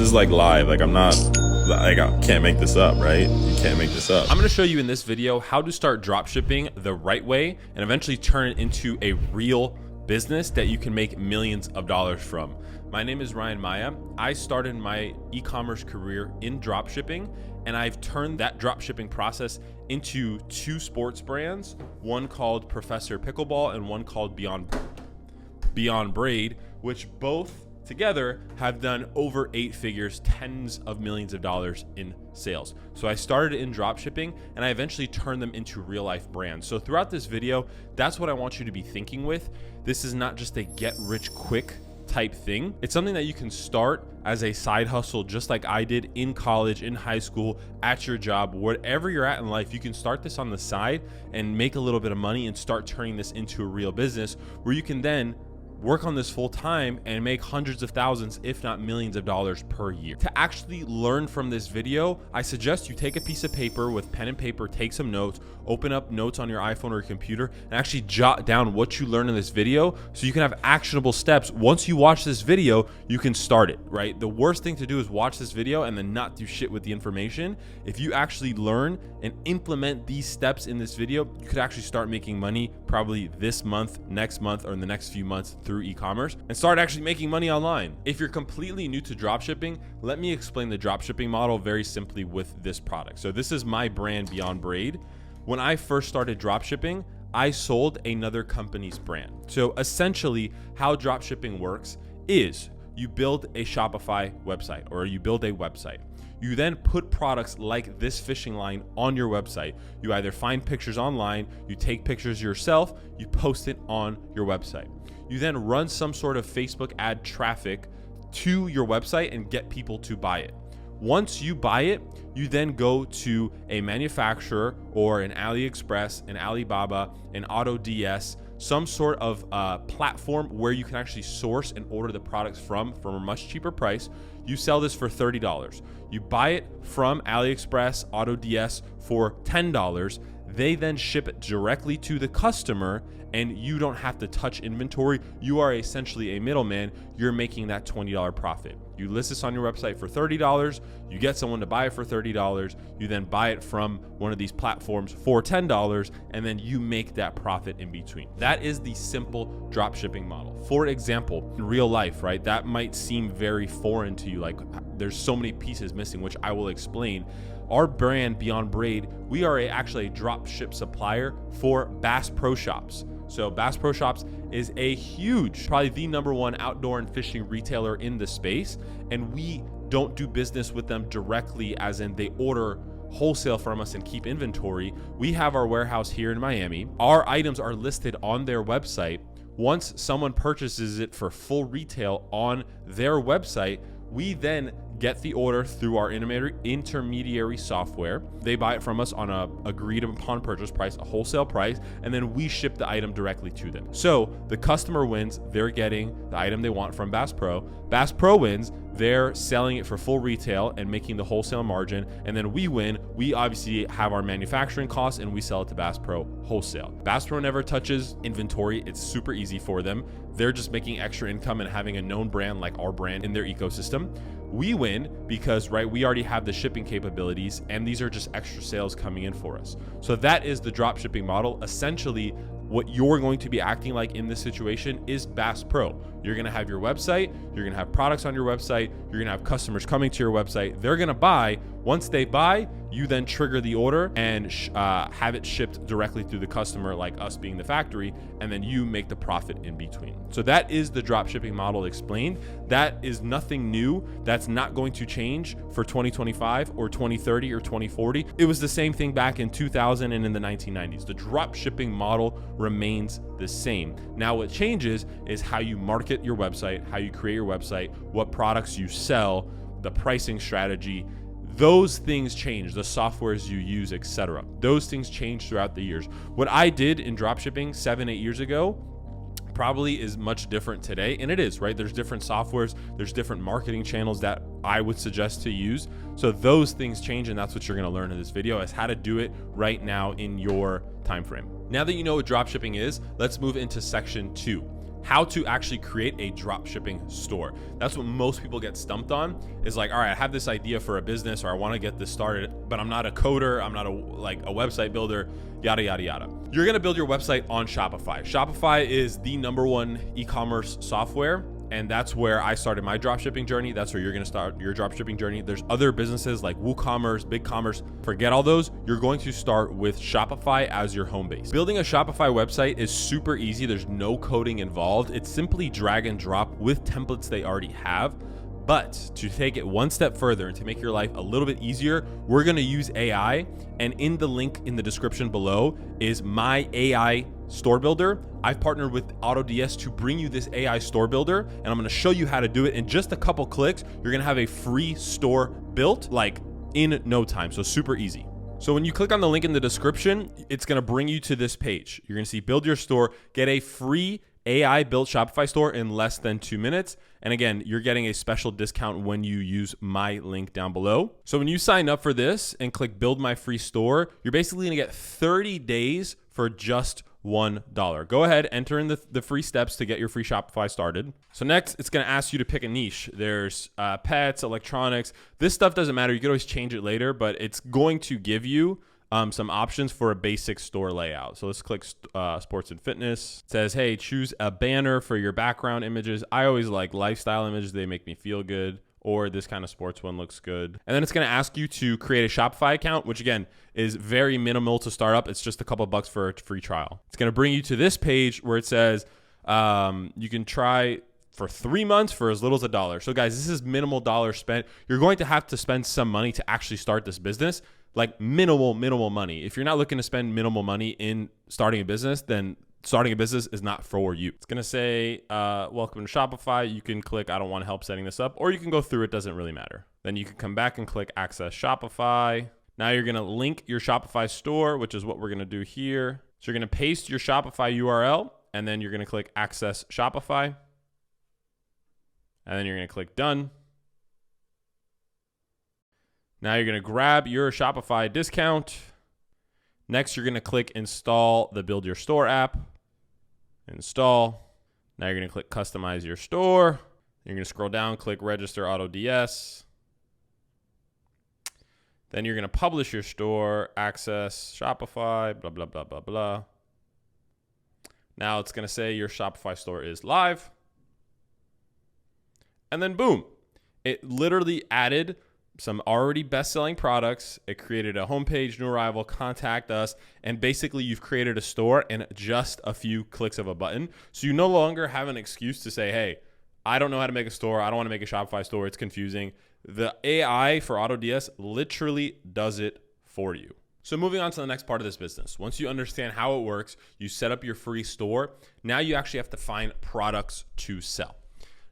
is like live. Like I can't make this up, right? You can't make this up. I'm gonna show you in this video how to start dropshipping the right way and eventually turn it into a real business that you can make millions of dollars from. My name is Ryan Maya. I started my e-commerce career in dropshipping, and I've turned that dropshipping process into two sports brands, one called Professor Pickleball and one called Beyond Braid, which both together have done over 8 figures, tens of millions of dollars in sales. So I started in dropshipping and I eventually turned them into real life brands. So throughout this video, that's what I want you to be thinking with. This is not just a get rich quick type thing. It's something that you can start as a side hustle, just like I did in college, in high school, at your job, whatever you're at in life. You can start this on the side and make a little bit of money and start turning this into a real business where you can then work on this full time and make hundreds of thousands, if not millions of dollars per year. To actually learn from this video, I suggest you take a piece of paper with pen and paper, take some notes, open up notes on your iPhone or your computer, and actually jot down what you learned in this video so you can have actionable steps. Once you watch this video, you can start it, right? The worst thing to do is watch this video and then not do shit with the information. If you actually learn and implement these steps in this video, you could actually start making money probably this month, next month, or in the next few months through e-commerce and start actually making money online. If you're completely new to dropshipping, let me explain the dropshipping model very simply with this product. So this is my brand, Beyond Braid. When I first started dropshipping, I sold another company's brand. So essentially how dropshipping works is you build a Shopify website or you build a website. You then put products like this fishing line on your website. You either find pictures online, you take pictures yourself, you post it on your website. You then run some sort of Facebook ad traffic to your website and get people to buy it. Once you buy it, you then go to a manufacturer or an AliExpress, an Alibaba, an AutoDS, some sort of platform where you can actually source and order the products from a much cheaper price. You sell this for $30. You buy it from AliExpress, AutoDS for $10. They then ship it directly to the customer and you don't have to touch inventory. You are essentially a middleman. You're making that $20 profit. You list this on your website for $30. You get someone to buy it for $30. You then buy it from one of these platforms for $10, and then you make that profit in between. That is the simple drop shipping model. For example, in real life, right? That might seem very foreign to you. Like there's so many pieces missing, which I will explain. Our brand, Beyond Braid, we are actually a drop ship supplier for Bass Pro Shops. So Bass Pro Shops is a huge, probably the #1 outdoor and fishing retailer in the space. And we don't do business with them directly, as in they order wholesale from us and keep inventory. We have our warehouse here in Miami. Our items are listed on their website. Once someone purchases it for full retail on their website, we then get the order through our intermediary software. They buy it from us on a agreed upon purchase price, a wholesale price, and then we ship the item directly to them. So the customer wins, they're getting the item they want from Bass Pro. Bass Pro wins, they're selling it for full retail and making the wholesale margin. And then we win, we obviously have our manufacturing costs and we sell it to Bass Pro wholesale. Bass Pro never touches inventory. It's super easy for them. They're just making extra income and having a known brand like our brand in their ecosystem. We win because, right, we already have the shipping capabilities and these are just extra sales coming in for us. So that is the drop shipping model. Essentially, what you're going to be acting like in this situation is Bass Pro. You're gonna have your website, you're gonna have products on your website, you're gonna have customers coming to your website, they're gonna buy. Once they buy, you then trigger the order and have it shipped directly to the customer, like us being the factory, and then you make the profit in between. So that is the drop shipping model explained. That is nothing new. That's not going to change for 2025 or 2030 or 2040. It was the same thing back in 2000 and in the 1990s. The drop shipping model remains the same. Now what changes is how you market your website, how you create your website, what products you sell, the pricing strategy. Those things change, the softwares you use, etc. Those things change throughout the years. What I did in dropshipping 7-8 years ago probably is much different today, and it is, right? There's different softwares, there's different marketing channels that I would suggest to use. So those things change, and that's what you're gonna learn in this video, is how to do it right now in your time frame. Now that you know what dropshipping is, let's move into section 2. how to actually create a drop shipping store. That's what most people get stumped on, is like, all right, I have this idea for a business, or I want to get this started, but I'm not a coder, I'm not a website builder, yada, yada, yada. You're going to build your website on Shopify. Shopify is the #1 e-commerce software. And that's where I started my dropshipping journey. That's where you're going to start your dropshipping journey. There's other businesses like WooCommerce, BigCommerce. Forget all those. You're going to start with Shopify as your home base. Building a Shopify website is super easy. There's no coding involved. It's simply drag and drop with templates they already have. But to take it one step further and to make your life a little bit easier, we're going to use AI. And in the link in the description below is my AI store builder. I've partnered with AutoDS to bring you this AI store builder, and I'm going to show you how to do it. In just a couple clicks, you're going to have a free store built like in no time. So super easy. So when you click on the link in the description, it's going to bring you to this page. You're going to see build your store, get a free AI built Shopify store in less than 2 minutes. And again, you're getting a special discount when you use my link down below. So when you sign up for this and click build my free store, you're basically gonna get 30 days for just $1. Go ahead, enter in the free steps to get your free Shopify started. So next, it's gonna ask you to pick a niche. There's pets, electronics. This stuff doesn't matter. You can always change it later, but it's going to give you some options for a basic store layout. So let's click sports and fitness. It says, hey, choose a banner for your background images. I always like lifestyle images. They make me feel good. Or this kind of sports one looks good. And then it's going to ask you to create a Shopify account, which again is very minimal to start up. It's just a couple bucks for a free trial. It's going to bring you to this page where it says you can try for 3 months for as little as $1. So guys, this is minimal dollar spent. You're going to have to spend some money to actually start this business. Like minimal money. If you're not looking to spend minimal money in starting a business, then starting a business is not for you. It's gonna say, welcome to Shopify. You can click, I don't want help setting this up, or you can go through, it doesn't really matter. Then you can come back and click access Shopify. Now you're gonna link your Shopify store, which is what we're gonna do here. So you're gonna paste your Shopify URL, and then you're gonna click access Shopify. And then you're gonna click done. Now you're going to grab your Shopify discount. Next, you're going to click install the Build Your Store app. Install. Now you're going to click customize your store. You're going to scroll down, click register AutoDS. Then you're going to publish your store, access Shopify, blah, blah, blah, blah, blah. Now it's going to say your Shopify store is live. And then boom, it literally added some already best-selling products. It created a homepage, new arrival, contact us, and basically you've created a store in just a few clicks of a button. So you no longer have an excuse to say, hey, I don't know how to make a store. I don't want to make a Shopify store. It's confusing. The AI for AutoDS literally does it for you. So moving on to the next part of this business. Once you understand how it works, you set up your free store. Now you actually have to find products to sell.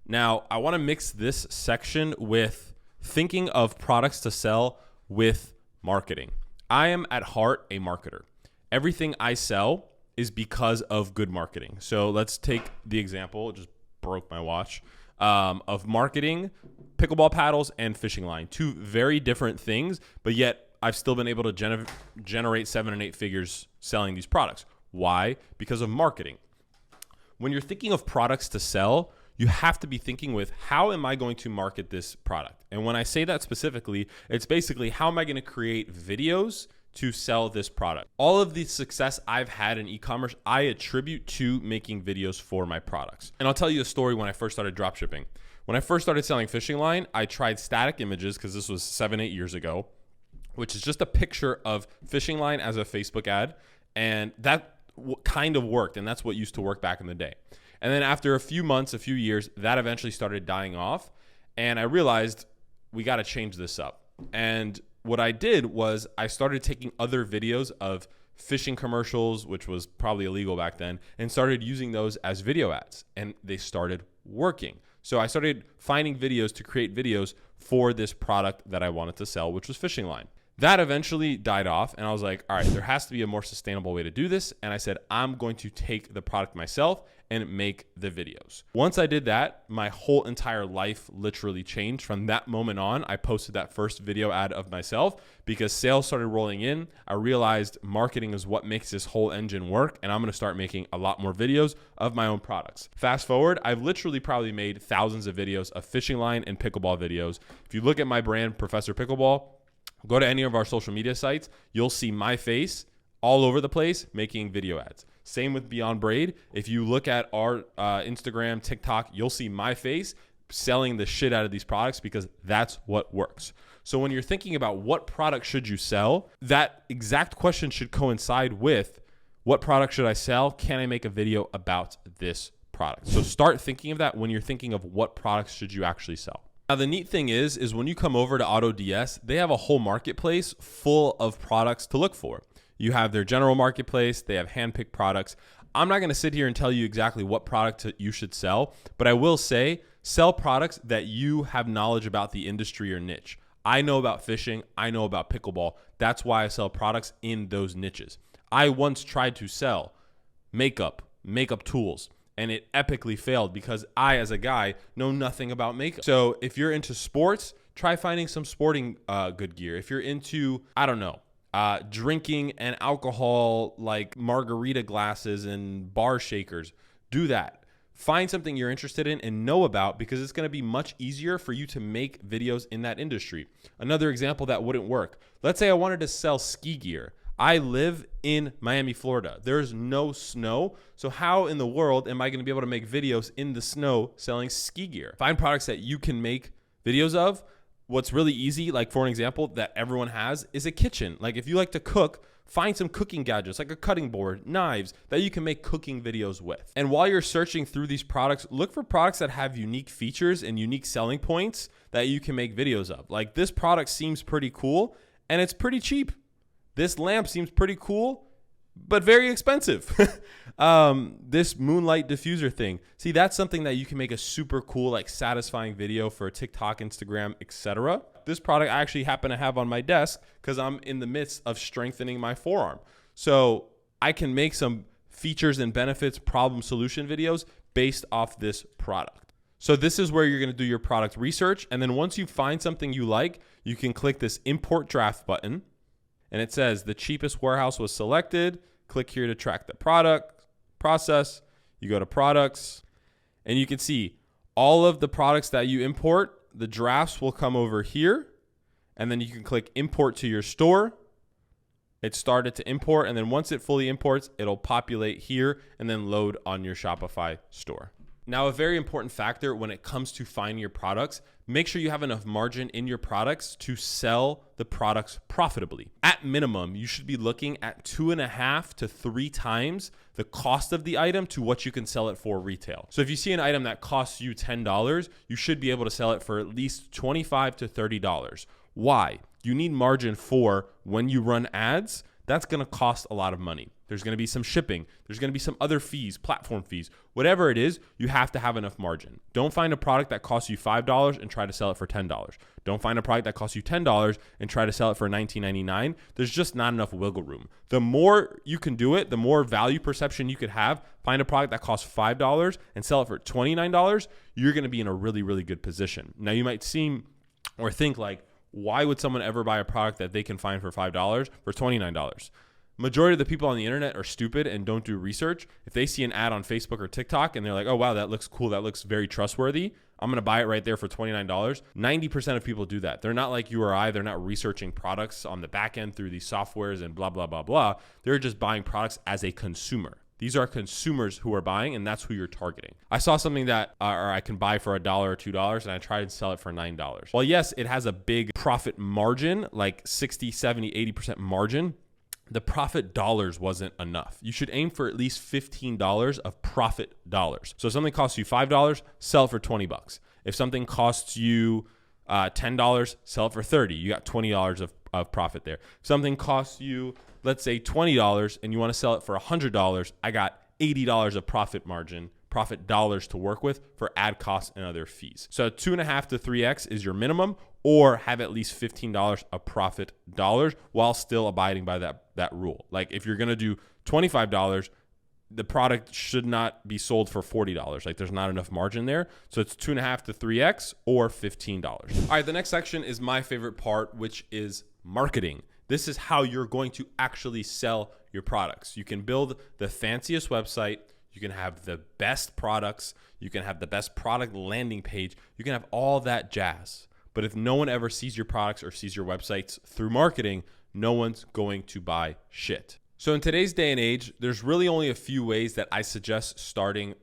Now, I want to mix this section with thinking of products to sell with marketing. I am at heart a marketer. Everything I sell is because of good marketing. So let's take the example, it just broke my watch, of marketing pickleball paddles and fishing line. Two very different things, but yet I've still been able to generate 7 and 8 figures selling these products. Why? Because of marketing. When you're thinking of products to sell, you have to be thinking with, how am I going to market this product? And when I say that specifically, it's basically, how am I going to create videos to sell this product? All of the success I've had in e-commerce, I attribute to making videos for my products. And I'll tell you a story when I first started dropshipping. When I first started selling fishing line, I tried static images, because this was 7-8 years ago, which is just a picture of fishing line as a Facebook ad. And that kind of worked. And that's what used to work back in the day. And then after a few months, a few years, that eventually started dying off. And I realized we got to change this up. And what I did was I started taking other videos of fishing commercials, which was probably illegal back then, and started using those as video ads. And they started working. So I started finding videos to create videos for this product that I wanted to sell, which was fishing line. That eventually died off, and I was like, all right, there has to be a more sustainable way to do this. And I said, I'm going to take the product myself and make the videos. Once I did that, my whole entire life literally changed. From that moment on, I posted that first video ad of myself because sales started rolling in. I realized marketing is what makes this whole engine work, and I'm gonna start making a lot more videos of my own products. Fast forward, I've literally probably made thousands of videos of fishing line and pickleball videos. If you look at my brand, Professor Pickleball, go to any of our social media sites, you'll see my face all over the place making video ads. Same with Beyond Braid. If you look at our Instagram, TikTok, you'll see my face selling the shit out of these products because that's what works. So when you're thinking about what product should you sell, that exact question should coincide with what product should I sell? Can I make a video about this product? So start thinking of that when you're thinking of what products should you actually sell. Now, the neat thing is when you come over to AutoDS, they have a whole marketplace full of products to look for. You have their general marketplace. They have handpicked products. I'm not going to sit here and tell you exactly what product you should sell, but I will say sell products that you have knowledge about the industry or niche. I know about fishing. I know about pickleball. That's why I sell products in those niches. I once tried to sell makeup tools, and it epically failed because I, as a guy, know nothing about makeup. So if you're into sports, try finding some sporting good gear. If you're into, I don't know, drinking and alcohol like margarita glasses and bar shakers, do that. Find something you're interested in and know about because it's going to be much easier for you to make videos in that industry. Another example that wouldn't work. Let's say I wanted to sell ski gear. I live in Miami, Florida. There's no snow. So how in the world am I going to be able to make videos in the snow selling ski gear? Find products that you can make videos of. What's really easy, like for an example that everyone has, is a kitchen. Like if you like to cook, find some cooking gadgets like a cutting board, knives that you can make cooking videos with. And while you're searching through these products, look for products that have unique features and unique selling points that you can make videos of. Like this product seems pretty cool and it's pretty cheap. This lamp seems pretty cool, but very expensive. This moonlight diffuser thing. See, that's something that you can make a super cool, like satisfying video for TikTok, Instagram, etc. This product I actually happen to have on my desk because I'm in the midst of strengthening my forearm. So I can make some features and benefits problem solution videos based off this product. So this is where you're going to do your product research. And then once you find something you like, you can click this import draft button. And it says the cheapest warehouse was selected. Click here to track the product process. You go to products and you can see all of the products that you import. The drafts will come over here and then you can click import to your store. It started to import, and then once it fully imports, it'll populate here and then load on your Shopify store. Now, a very important factor when it comes to finding your products, make sure you have enough margin in your products to sell the products profitably. At minimum, you should be looking at 2.5 to 3 times the cost of the item to what you can sell it for retail. So if you see an item that costs you $10, you should be able to sell it for at least $25 to $30. Why? You need margin for when you run ads. That's going to cost a lot of money. There's going to be some shipping. There's going to be some other fees, platform fees. Whatever it is, you have to have enough margin. Don't find a product that costs you $5 and try to sell it for $10. Don't find a product that costs you $10 and try to sell it for $19.99. There's just not enough wiggle room. The more you can do it, the more value perception you could have. Find a product that costs $5 and sell it for $29. You're going to be in a really, really good position. Now, you might seem or think like, why would someone ever buy a product that they can find for $5 for $29? Majority of the people on the internet are stupid and don't do research. If they see an ad on Facebook or TikTok and they're like, oh, wow, that looks cool. That looks very trustworthy. I'm going to buy it right there for $29. 90% of people do that. They're not like you or I. They're not researching products on the back end through these softwares and blah, blah, blah, blah. They're just buying products as a consumer. These are consumers who are buying, and that's who you're targeting. I saw something that or I can buy for $1 or $2, and I tried to sell it for $9. Well, yes, it has a big profit margin, like 60, 70, 80% margin. The profit dollars wasn't enough. You should aim for at least $15 of profit dollars. So if something costs you $5, sell it for $20. If something costs you $10, sell it for $30. You got $20 of profit there. If something costs you, let's say $20 and you want to sell it for $100, I got $80 of profit margin profit dollars to work with for ad costs and other fees. So 2.5 to 3x is your minimum, or have at least $15 of profit dollars while still abiding by that rule. Like if you're going to do $25, the product should not be sold for $40. Like there's not enough margin there. So it's 2.5 to 3x or $15. All right, the next section is my favorite part, which is marketing. This is how you're going to actually sell your products. You can build the fanciest website. You can have the best products. You can have the best product landing page. You can have all that jazz. But if no one ever sees your products or sees your websites through marketing, no one's going to buy shit. So in today's day and age, there's really only a few ways that I suggest starting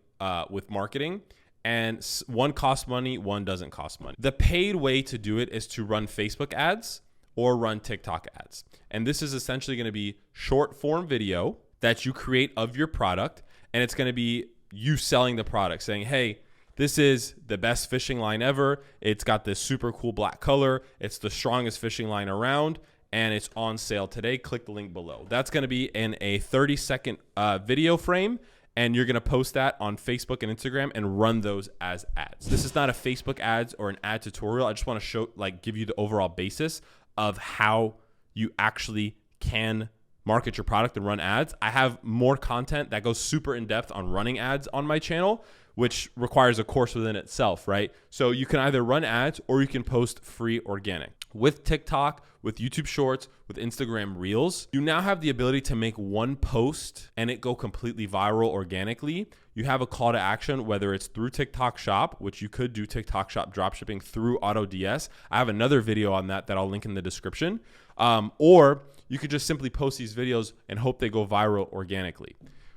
with marketing. And one costs money, one doesn't cost money. The paid way to do it is to run Facebook ads or run TikTok ads. And this is essentially going to be short form video that you create of your product. And it's going to be you selling the product, saying, hey, this is the best fishing line ever. It's got this super cool black color. It's the strongest fishing line around, and it's on sale today. Click the link below. That's going to be in a 30-second video frame, and you're going to post that on Facebook and Instagram and run those as ads. This is not a Facebook ads or an ad tutorial. I just want to give you the overall basis of how you actually can market your product and run ads. I have more content that goes super in depth on running ads on my channel, which requires a course within itself, right? So you can either run ads or you can post free organic. With TikTok, with YouTube Shorts, with Instagram Reels, you now have the ability to make one post and it go completely viral organically. You have a call to action, whether it's through TikTok Shop, which you could do TikTok Shop dropshipping through AutoDS. I have another video on that I'll link in the description. Or you could just simply post these videos and hope they go viral organically.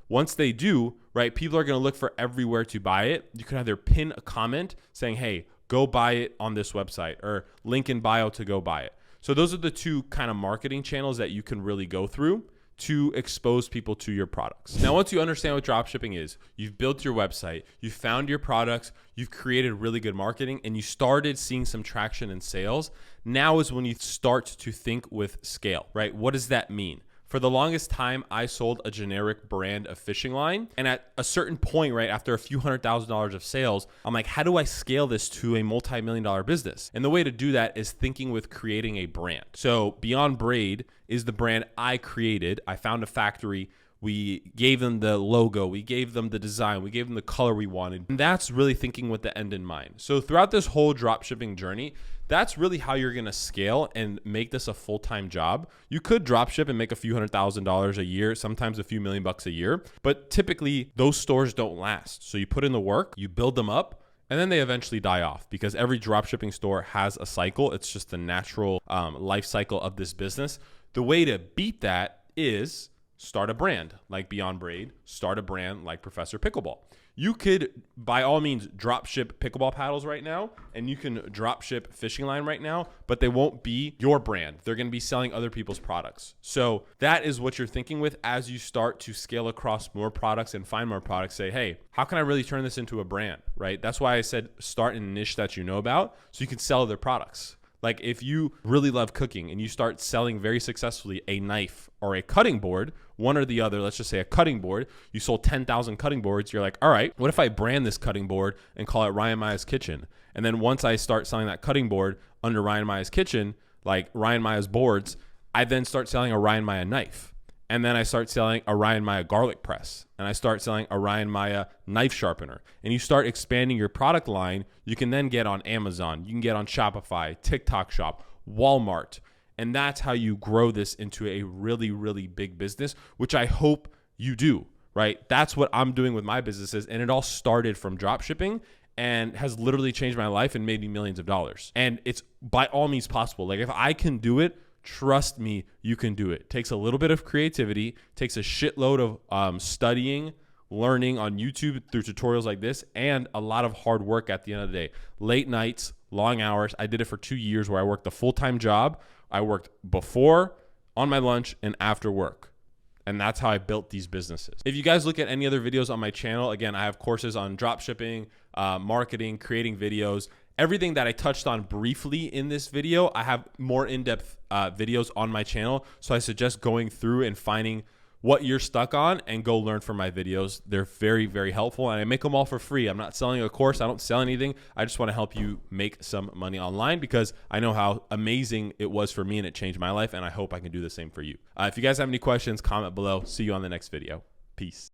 Once they do, right, people are going to look for everywhere to buy it. You can either pin a comment saying, hey, go buy it on this website, or link in bio to go buy it. So those are the two kind of marketing channels that you can really go through to expose people to your products. Now, once you understand what dropshipping is, you've built your website, you've found your products, you've created really good marketing, and you started seeing some traction in sales. Now is when you start to think with scale, right? What does that mean? For the longest time, I sold a generic brand of fishing line. And at a certain point, right, after a few $100,000s of sales, I'm like, how do I scale this to a multi-million-dollar business? And the way to do that is thinking with creating a brand. So Beyond Braid is the brand I created. I found a factory. We gave them the logo. We gave them the design. We gave them the color we wanted. And that's really thinking with the end in mind. So throughout this whole dropshipping journey, that's really how you're going to scale and make this a full-time job. You could dropship and make a few $100,000s a year, sometimes a few million bucks a year, but typically those stores don't last. So you put in the work, you build them up, and then they eventually die off because every dropshipping store has a cycle. It's just the natural life cycle of this business. The way to beat that is start a brand like Beyond Braid, start a brand like Professor Pickleball. You could, by all means, drop ship pickleball paddles right now, and you can drop ship fishing line right now, but they won't be your brand. They're going to be selling other people's products. So that is what you're thinking with as you start to scale across more products and find more products. Say, hey, how can I really turn this into a brand, right? That's why I said start in a niche that you know about so you can sell other products. Like if you really love cooking and you start selling very successfully a knife or a cutting board, one or the other, let's just say a cutting board, you sold 10,000 cutting boards. You're like, all right, what if I brand this cutting board and call it Ryan Maya's Kitchen? And then once I start selling that cutting board under Ryan Maya's Kitchen, like Ryan Maya's boards, I then start selling a Ryan Maya knife. And then I start selling a Ryan Maya garlic press. And I start selling a Ryan Maya knife sharpener. And you start expanding your product line. You can then get on Amazon. You can get on Shopify, TikTok Shop, Walmart. And that's how you grow this into a really, really big business, which I hope you do, right? That's what I'm doing with my businesses. And it all started from dropshipping and has literally changed my life and made me millions of dollars. And it's by all means possible. Like if I can do it, trust me, you can do it. It takes a little bit of creativity, takes a shitload of studying, learning on YouTube through tutorials like this, and a lot of hard work at the end of the day. Late nights, long hours. I did it for 2 years where I worked a full-time job. I worked before, on my lunch, and after work. And that's how I built these businesses. If you guys look at any other videos on my channel, again, I have courses on dropshipping, marketing, creating videos. Everything that I touched on briefly in this video, I have more in-depth videos on my channel. So I suggest going through and finding what you're stuck on and go learn from my videos. They're very, very helpful, and I make them all for free. I'm not selling a course. I don't sell anything. I just want to help you make some money online because I know how amazing it was for me and it changed my life, and I hope I can do the same for you. If you guys have any questions, comment below. See you on the next video. Peace.